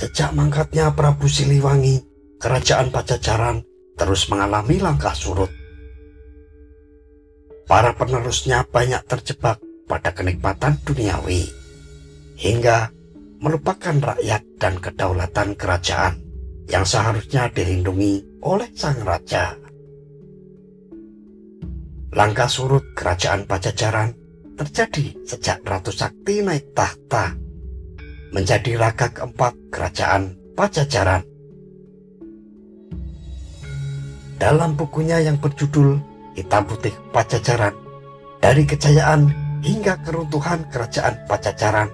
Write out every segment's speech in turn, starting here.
Sejak mangkatnya Prabu Siliwangi, kerajaan Pajajaran terus mengalami langkah surut. Para penerusnya banyak terjebak pada kenikmatan duniawi, hingga melupakan rakyat dan kedaulatan kerajaan yang seharusnya dilindungi oleh sang raja. Langkah surut kerajaan Pajajaran terjadi sejak Ratu Sakti naik tahta menjadi raga keempat kerajaan Pajajaran. Dalam bukunya yang berjudul Hitam Putih Pajajaran, dari kejayaan hingga keruntuhan kerajaan Pajajaran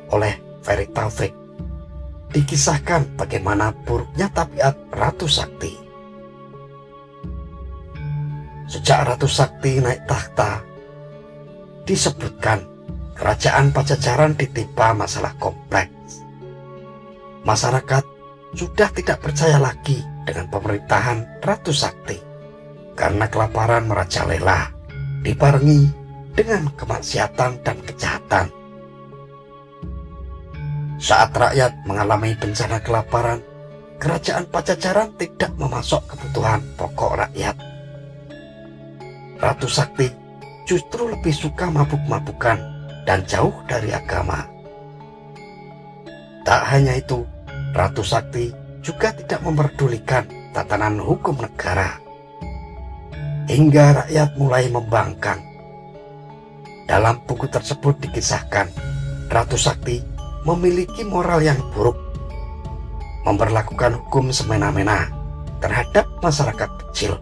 oleh Ferry Taufik, dikisahkan bagaimana buruknya tabiat Ratu Sakti. Sejak Ratu Sakti naik tahta, disebutkan kerajaan Pajajaran ditimpa masalah kompleks. Masyarakat sudah tidak percaya lagi dengan pemerintahan Ratu Sakti karena kelaparan merajalela, dibarengi dengan kemaksiatan dan kejahatan. Saat rakyat mengalami bencana kelaparan, kerajaan Pajajaran tidak memasok kebutuhan pokok rakyat. Ratu Sakti justru lebih suka mabuk-mabukan dan jauh dari agama. Tak hanya itu, Ratu Sakti juga tidak memperdulikan tatanan hukum negara, hingga rakyat mulai membangkang. Dalam buku tersebut dikisahkan, Ratu Sakti memiliki moral yang buruk, memperlakukan hukum semena-mena terhadap masyarakat kecil,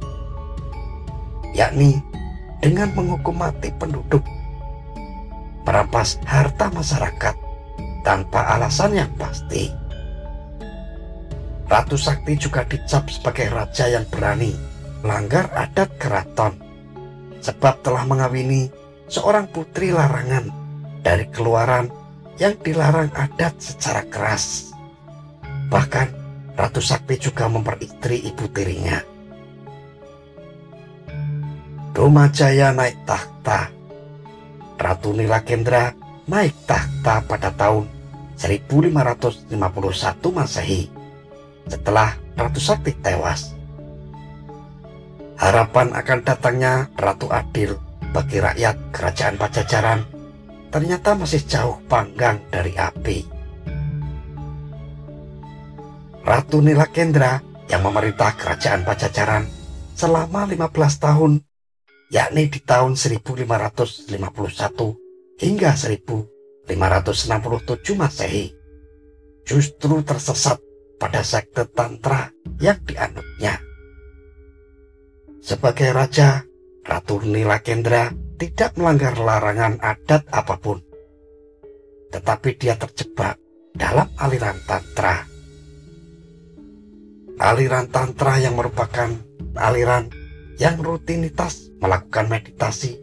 yakni dengan menghukum mati penduduk, merampas harta masyarakat tanpa alasan yang pasti. Ratu Sakti juga dicap sebagai raja yang berani melanggar adat keraton, sebab telah mengawini seorang putri larangan dari keluaran yang dilarang adat secara keras. Bahkan Ratu Sakti juga memperistri ibu tirinya. Domajaya naik tahta. Ratu Nilakendra naik tahta pada tahun 1551 Masehi setelah Ratu Sakti tewas. Harapan akan datangnya Ratu Adil bagi rakyat kerajaan Pajajaran ternyata masih jauh panggang dari api. Ratu Nilakendra yang memerintah kerajaan Pajajaran selama 15 tahun, yakni di tahun 1551 hingga 1567 Masehi, justru tersesat pada sekte Tantra yang dianutnya. Sebagai raja, Ratu Nilakendra tidak melanggar larangan adat apapun, tetapi dia terjebak dalam aliran Tantra. Aliran Tantra yang merupakan aliran yang rutinitas melakukan meditasi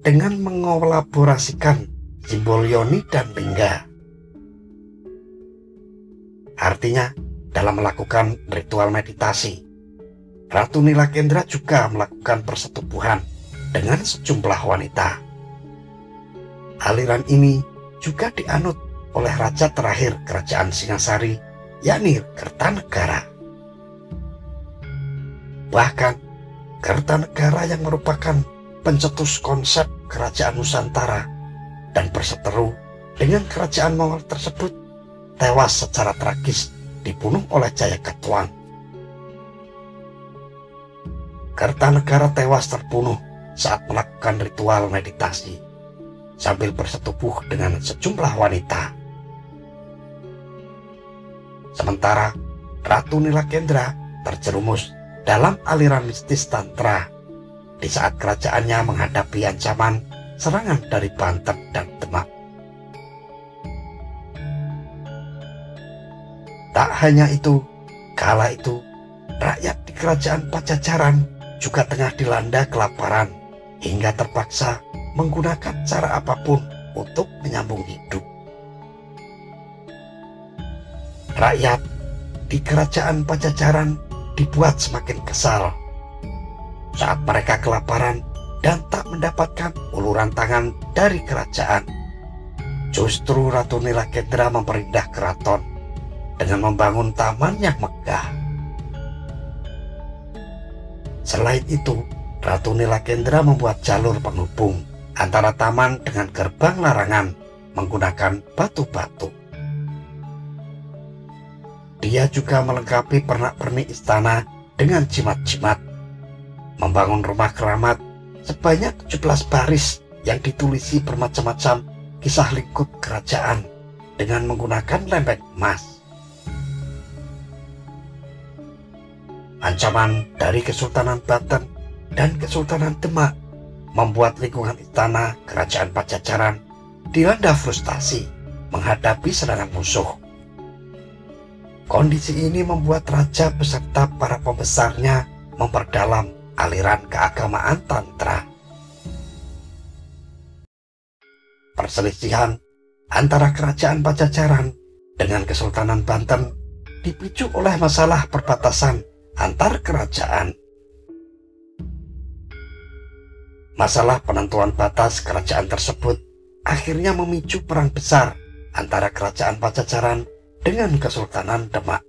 dengan mengolaborasikan simbol yoni dan lingga. Artinya, dalam melakukan ritual meditasi, Ratu Nilakendra juga melakukan persetubuhan dengan sejumlah wanita. Aliran ini juga dianut oleh raja terakhir kerajaan Singasari, yakni Kertanegara. Bahkan Kertanegara yang merupakan pencetus konsep kerajaan Nusantara dan berseteru dengan kerajaan Mongol tersebut tewas secara tragis dibunuh oleh Jayakatwang. Kertanegara tewas terbunuh saat melakukan ritual meditasi sambil bersetubuh dengan sejumlah wanita. Sementara Ratu Nilakendra terjerumus dalam aliran mistis Tantra di saat kerajaannya menghadapi ancaman serangan dari Banten dan Demak. Tak hanya itu, kala itu rakyat di kerajaan Pajajaran juga tengah dilanda kelaparan hingga terpaksa menggunakan cara apapun untuk menyambung hidup. Rakyat di kerajaan Pajajaran dibuat semakin kesal saat mereka kelaparan dan tak mendapatkan uluran tangan dari kerajaan. Justru Ratu Nilakendra memperindah keraton dengan membangun taman yang megah. Selain itu, Ratu Nilakendra membuat jalur penghubung antara taman dengan gerbang larangan menggunakan batu-batu. Dia juga melengkapi pernak-pernik istana dengan jimat-jimat, membangun rumah keramat sebanyak 17 baris yang ditulisi bermacam-macam kisah lingkup kerajaan dengan menggunakan lempeng emas. Ancaman dari Kesultanan Banten dan Kesultanan Demak membuat lingkungan istana kerajaan Pajajaran dilanda frustasi menghadapi serangan musuh. Kondisi ini membuat raja beserta para pembesarnya memperdalam aliran keagamaan Tantra. Perselisihan antara kerajaan Pajajaran dengan Kesultanan Banten dipicu oleh masalah perbatasan antar kerajaan. Masalah penentuan batas kerajaan tersebut akhirnya memicu perang besar antara kerajaan Pajajaran dengan Kesultanan Demak.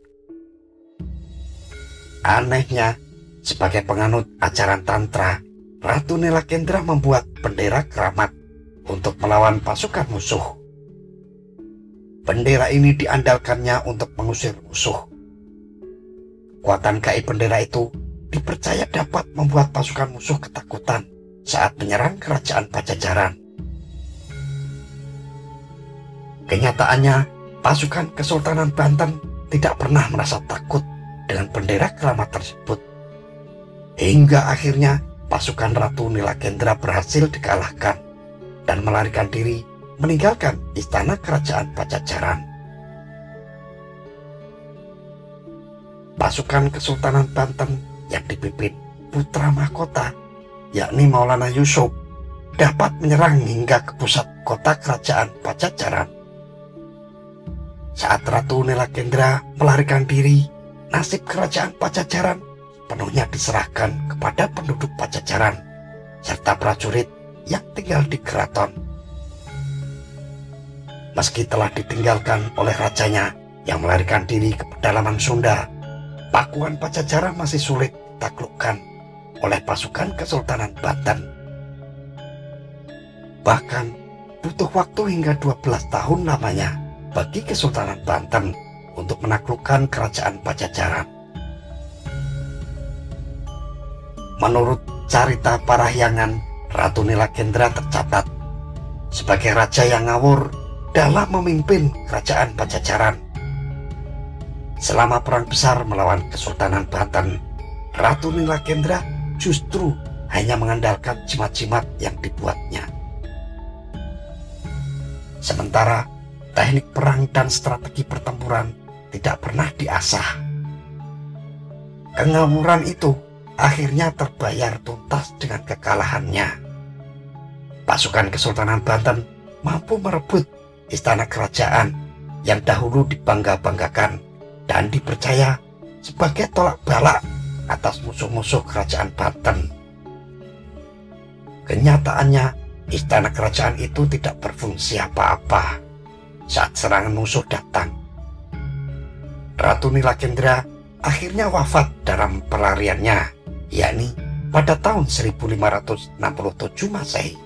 Anehnya, sebagai penganut ajaran Tantra, Ratu Nilakendra membuat bendera keramat untuk melawan pasukan musuh. Bendera ini diandalkannya untuk mengusir musuh. Kekuatan gaib bendera itu dipercaya dapat membuat pasukan musuh ketakutan saat menyerang kerajaan Pajajaran. Kenyataannya, pasukan Kesultanan Banten tidak pernah merasa takut dengan bendera keramat tersebut. Hingga akhirnya pasukan Ratu Nilakendra berhasil dikalahkan dan melarikan diri meninggalkan istana kerajaan Pajajaran. Pasukan Kesultanan Banten yang dipimpin putra mahkota, yakni Maulana Yusuf, dapat menyerang hingga ke pusat kota kerajaan Pajajaran. Saat Ratu Nilakendra melarikan diri, nasib kerajaan Pajajaran penuhnya diserahkan kepada penduduk Pajajaran serta prajurit yang tinggal di keraton. Meski telah ditinggalkan oleh rajanya yang melarikan diri ke pedalaman Sunda, Pakuan Pajajaran masih sulit ditaklukkan oleh pasukan Kesultanan Banten. Bahkan butuh waktu hingga 12 tahun lamanya bagi Kesultanan Banten untuk menaklukkan kerajaan Pajajaran. Menurut carita Parahyangan, Ratu Nilakendra tercatat sebagai raja yang ngawur dalam memimpin kerajaan Pajajaran. Selama perang besar melawan Kesultanan Banten, Ratu Nilakendra justru hanya mengandalkan jimat-jimat yang dibuatnya. Sementara teknik perang dan strategi pertempuran tidak pernah diasah. Kengawuran itu akhirnya terbayar tuntas dengan kekalahannya. Pasukan Kesultanan Banten mampu merebut istana kerajaan yang dahulu dibangga-banggakan dan dipercaya sebagai tolak balak atas musuh-musuh kerajaan Banten. Kenyataannya, istana kerajaan itu tidak berfungsi apa-apa saat serangan musuh datang. Ratu Nilakendra akhirnya wafat dalam pelariannya, yakni pada tahun 1567 Masehi.